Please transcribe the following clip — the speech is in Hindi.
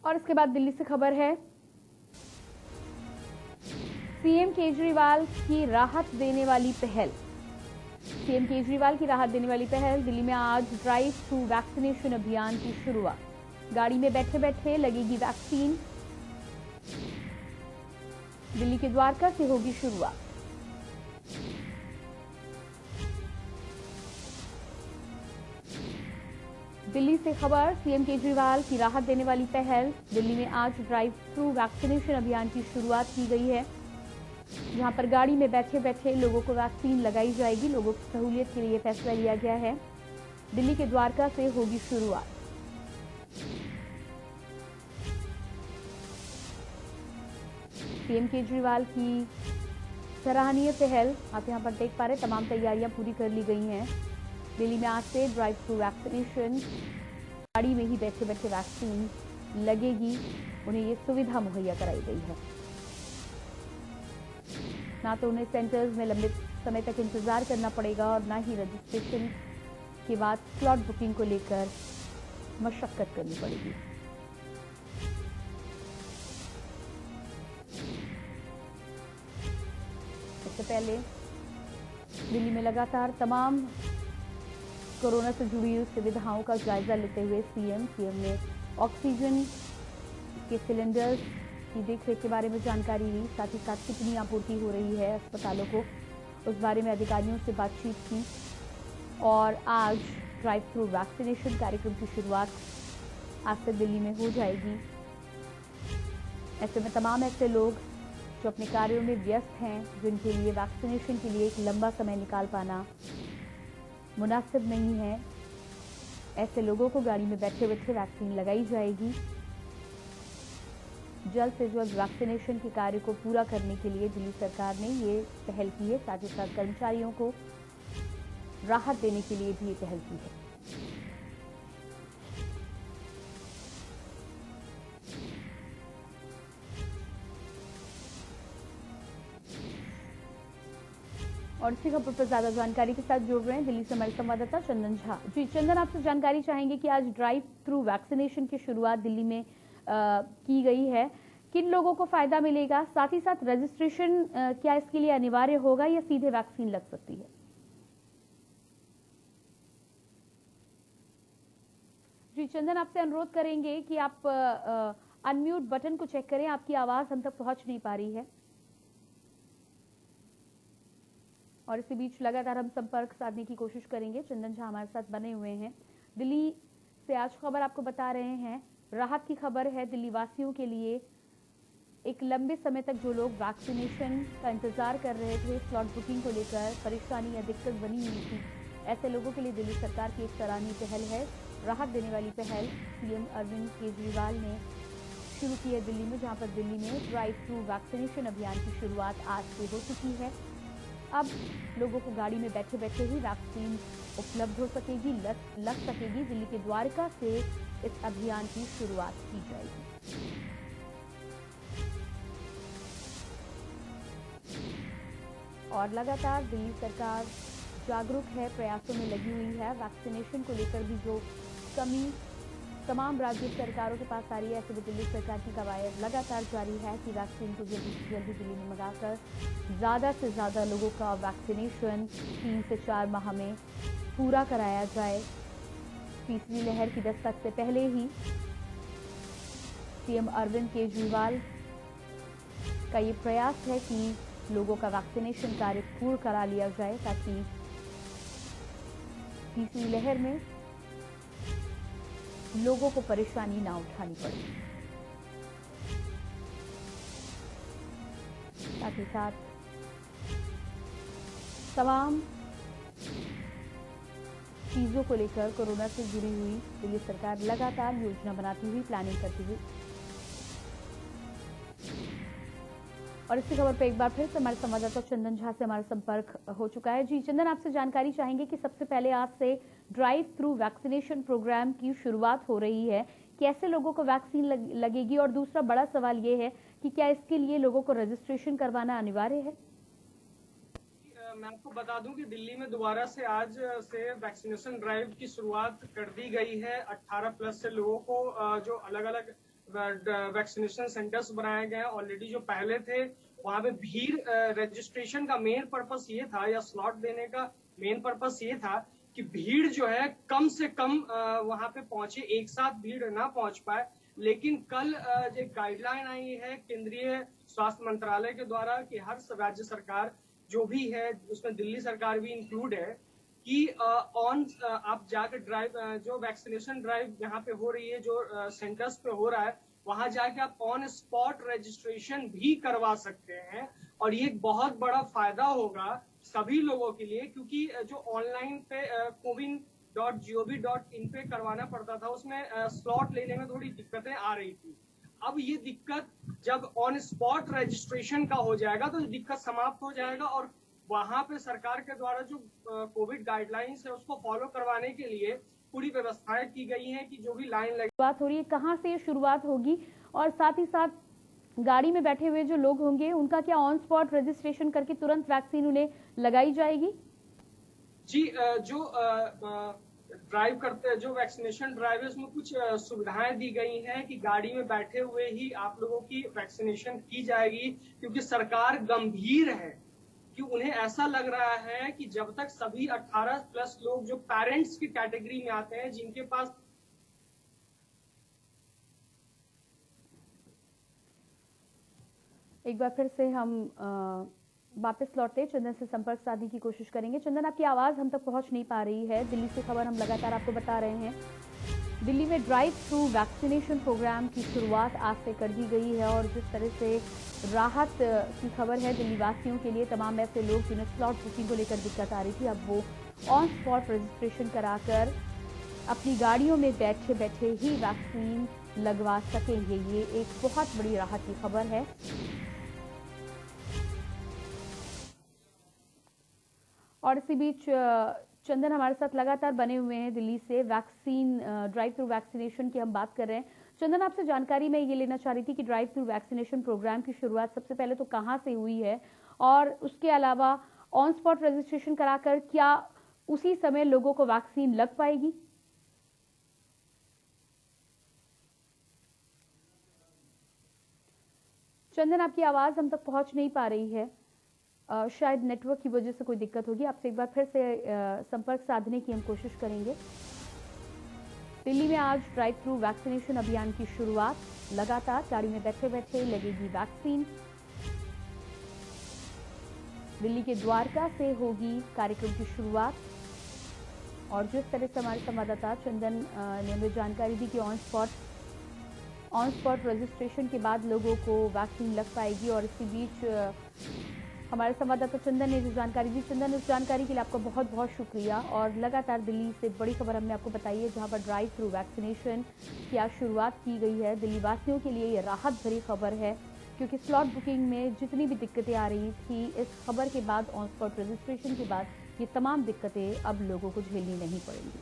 और इसके बाद दिल्ली से खबर है, सीएम केजरीवाल की राहत देने वाली पहल। सीएम केजरीवाल की राहत देने वाली पहल, दिल्ली में आज ड्राइव थ्रू वैक्सीनेशन अभियान की शुरुआत। गाड़ी में बैठे बैठे लगेगी वैक्सीन। दिल्ली के द्वारका से होगी शुरुआत। दिल्ली से खबर, सीएम केजरीवाल की राहत देने वाली पहल। दिल्ली में आज ड्राइव थ्रू वैक्सीनेशन अभियान की शुरुआत की गई है, जहां पर गाड़ी में बैठे बैठे लोगों को वैक्सीन लगाई जाएगी। लोगों की सहूलियत के लिए फैसला लिया गया है। दिल्ली के द्वारका से होगी शुरुआत। सीएम केजरीवाल की सराहनीय पहल आप यहां पर देख पा रहे, तमाम तैयारियां पूरी कर ली गई हैं। दिल्ली में आज से ड्राइव थ्रू वैक्सीनेशन, गाड़ी में ही बैठे बैठे वैक्सीन लगेगी। उन्हें ये सुविधा मुहैया कराई गई है। ना तो उन्हें सेंटर्स में लंबे समय तक इंतजार करना पड़ेगा और ना ही रजिस्ट्रेशन के बाद स्लॉट बुकिंग को लेकर मशक्कत करनी पड़ेगी। इससे पहले दिल्ली में लगातार तमाम कोरोना से जुड़ी हुई सुविधाओं का जायजा लेते हुए सीएम ने ऑक्सीजन के सिलेंडर्स की देखरेख के बारे में जानकारी ली। साथ ही साथ कितनी आपूर्ति हो रही है अस्पतालों को, उस बारे में अधिकारियों से बातचीत की। और आज ड्राइव थ्रू वैक्सीनेशन कार्यक्रम की शुरुआत आज से दिल्ली में हो जाएगी। ऐसे में तमाम ऐसे लोग जो अपने कार्यों में व्यस्त हैं, जिनके लिए वैक्सीनेशन के लिए एक लंबा समय निकाल पाना मुनासिब नहीं है, ऐसे लोगों को गाड़ी में बैठे बैठे वैक्सीन लगाई जाएगी। जल्द से जल्द वैक्सीनेशन के कार्य को पूरा करने के लिए दिल्ली सरकार ने ये पहल की है। साथ ही साथ कर्मचारियों को राहत देने के लिए भी ये पहल की है। और इसी खबर पर ज्यादा जानकारी के साथ जुड़ रहे हैं दिल्ली से हमारे संवाददाता चंदन झा। जी चंदन, आपसे जानकारी चाहेंगे कि आज ड्राइव थ्रू वैक्सीनेशन की शुरुआत दिल्ली में की गई है, किन लोगों को फायदा मिलेगा? साथ ही साथ रजिस्ट्रेशन क्या इसके लिए अनिवार्य होगा या सीधे वैक्सीन लग सकती है? जी चंदन, आपसे अनुरोध करेंगे कि आप अनम्यूट बटन को चेक करें, आपकी आवाज हम तक पहुंच नहीं पा रही है। और इसी बीच लगातार हम संपर्क साधने की कोशिश करेंगे। चंदन झा हमारे साथ बने हुए हैं। दिल्ली से आज खबर आपको बता रहे हैं, राहत की खबर है दिल्ली वासियों के लिए। एक लंबे समय तक जो लोग वैक्सीनेशन का इंतजार कर रहे थे, स्लॉट बुकिंग को लेकर परेशानी या दिक्कत बनी हुई थी, ऐसे लोगों के लिए दिल्ली सरकार की एक सराहनीय पहल है। राहत देने वाली पहल सीएम अरविंद केजरीवाल ने शुरू की है दिल्ली में, जहां पर दिल्ली में ड्राइव थ्रू वैक्सीनेशन अभियान की शुरुआत आज से हो चुकी है। अब लोगों को गाड़ी में बैठे बैठे ही वैक्सीन उपलब्ध हो सकेगी, लग सकेगी। दिल्ली के द्वारका से इस अभियान की शुरुआत की जाएगी। और लगातार दिल्ली सरकार जागरूक है, प्रयासों में लगी हुई है। वैक्सीनेशन को लेकर भी जो कमी तमाम राज्य सरकारों के पास आ रही है, ऐसे में दिल्ली सरकार की कवायद लगातार जारी है कि वैक्सीन को जल्दी से जल्दी दिल्ली में मंगाकर ज्यादा से ज्यादा लोगों का वैक्सीनेशन 3 से 4 माह में पूरा कराया जाए। तीसरी लहर की दस्तक से पहले ही सीएम अरविंद केजरीवाल का ये प्रयास है कि लोगों का वैक्सीनेशन कार्य पूर्ण करा लिया जाए, ताकि तीसरी लहर में लोगों को परेशानी ना उठानी पड़े। साथ ही साथ तमाम चीजों को लेकर कोरोना से जुड़ी हुई दिल्ली सरकार लगातार योजना बनाती हुई, प्लानिंग करती हुई। और इसी खबर पर एक बार फिर से हमारे संवाददाता चंदन झा से हमारा संपर्क हो चुका है। जी चंदन, आपसे जानकारी चाहेंगे कि सबसे पहले आज से ड्राइव थ्रू वैक्सीनेशन प्रोग्राम की शुरुआत हो रही है, कैसे लोगों को वैक्सीन लगेगी? और दूसरा बड़ा सवाल ये है कि क्या इसके लिए लोगों को रजिस्ट्रेशन करवाना अनिवार्य है? मैं आपको बता दूं कि दिल्ली में दोबारा से आज से वैक्सीनेशन ड्राइव की शुरुआत कर दी गई है। 18 प्लस से लोगों को जो अलग अलग वैक्सीनेशन सेंटर्स बनाए गए हैं। ऑलरेडी जो पहले थे वहां पे भीड़, रजिस्ट्रेशन का मेन पर्पस ये था या स्लॉट देने का मेन पर्पस ये था कि भीड़ जो है कम से कम वहां पे पहुंचे, एक साथ भीड़ ना पहुंच पाए। लेकिन कल एक गाइडलाइन आई है केंद्रीय स्वास्थ्य मंत्रालय के द्वारा कि हर राज्य सरकार जो भी है, उसमें दिल्ली सरकार भी इंक्लूड है, कि आप जाकर ड्राइव, जो वैक्सीनेशन ड्राइव यहाँ पे हो रही है, जो सेंटर्स पे हो रहा है, वहां जाके आप ऑन स्पॉट रजिस्ट्रेशन भी करवा सकते हैं। और ये एक बहुत बड़ा फायदा होगा सभी लोगों के लिए, क्योंकि जो ऑनलाइन पे cowin.gov.in पे करवाना पड़ता था, उसमें स्लॉट लेने में थोड़ी दिक्कतें आ रही थी। अब ये दिक्कत जब ऑन स्पॉट रजिस्ट्रेशन का हो जाएगा तो दिक्कत समाप्त हो जाएगा, और वहां पे सरकार के द्वारा जो कोविड गाइडलाइंस है उसको फॉलो करवाने के लिए पूरी व्यवस्थाएं की गई हैं कि जो भी लाइन लगी। बात हो रही है कहाँ से शुरुआत होगी, और साथ ही साथ गाड़ी में बैठे हुए जो लोग होंगे उनका क्या ऑन स्पॉट रजिस्ट्रेशन करके तुरंत वैक्सीन उन्हें लगाई जाएगी? जी, जो ड्राइव करते हैं, जो वैक्सीनेशन ड्राइव है, उसमें कुछ सुविधाएं दी गई हैं कि गाड़ी में बैठे हुए ही आप लोगों की वैक्सीनेशन की जाएगी, क्योंकि सरकार गंभीर है कि उन्हें ऐसा लग रहा है कि जब तक सभी 18+ लोग जो पेरेंट्स की कैटेगरी में आते हैं, जिनके पास एक बार फिर से हम वापस लौटते चंदन से संपर्क साधने की कोशिश करेंगे। चंदन, आपकी आवाज़ हम तक पहुंच नहीं पा रही है। दिल्ली से खबर हम लगातार आपको बता रहे हैं। दिल्ली में ड्राइव थ्रू वैक्सीनेशन प्रोग्राम की शुरुआत आज से कर दी गई है, और जिस तरह से राहत की खबर है दिल्ली वासियों के लिए, तमाम ऐसे लोग जिन्हें स्लॉट बुकिंग को लेकर दिक्कत आ रही थी, अब वो ऑन स्पॉट रजिस्ट्रेशन कराकर अपनी गाड़ियों में बैठे बैठे ही वैक्सीन लगवा सकेंगे। ये एक बहुत बड़ी राहत की खबर है। और इसी बीच चंदन हमारे साथ लगातार बने हुए हैं दिल्ली से। वैक्सीन ड्राइव थ्रू वैक्सीनेशन की हम बात कर रहे हैं। चंदन, आपसे जानकारी मैं ये लेना चाह रही थी कि ड्राइव थ्रू वैक्सीनेशन प्रोग्राम की शुरुआत सबसे पहले तो कहाँ से हुई है, और उसके अलावा ऑन स्पॉट रजिस्ट्रेशन कराकर क्या उसी समय लोगों को वैक्सीन लग पाएगी? चंदन, आपकी आवाज हम तक पहुंच नहीं पा रही है। शायद नेटवर्क की वजह से कोई दिक्कत होगी। आपसे एक बार फिर से संपर्क साधने की हम कोशिश करेंगे। दिल्ली में आज ड्राइव थ्रू वैक्सीनेशन अभियान की शुरुआत, लगातार गाड़ी में बैठे बैठे लगेगी वैक्सीन। दिल्ली के द्वारका से होगी कार्यक्रम की शुरुआत, और जिस तरह से हमारे संवाददाता चंदन ने हमें जानकारी दी कि ऑन स्पॉट रजिस्ट्रेशन के बाद लोगों को वैक्सीन लग पाएगी। और इसी बीच हमारे संवाददाता चंदन ने जो जानकारी दी, चंदन, उस जानकारी के लिए आपका बहुत बहुत शुक्रिया। और लगातार दिल्ली से बड़ी खबर हमने आपको बताई है, जहां पर ड्राइव थ्रू वैक्सीनेशन की आज शुरुआत की गई है। दिल्ली वासियों के लिए ये राहत भरी खबर है, क्योंकि स्लॉट बुकिंग में जितनी भी दिक्कतें आ रही थी, इस खबर के बाद, ऑन स्पॉट रजिस्ट्रेशन के बाद, ये तमाम दिक्कतें अब लोगों को झेलनी नहीं पड़ेंगी।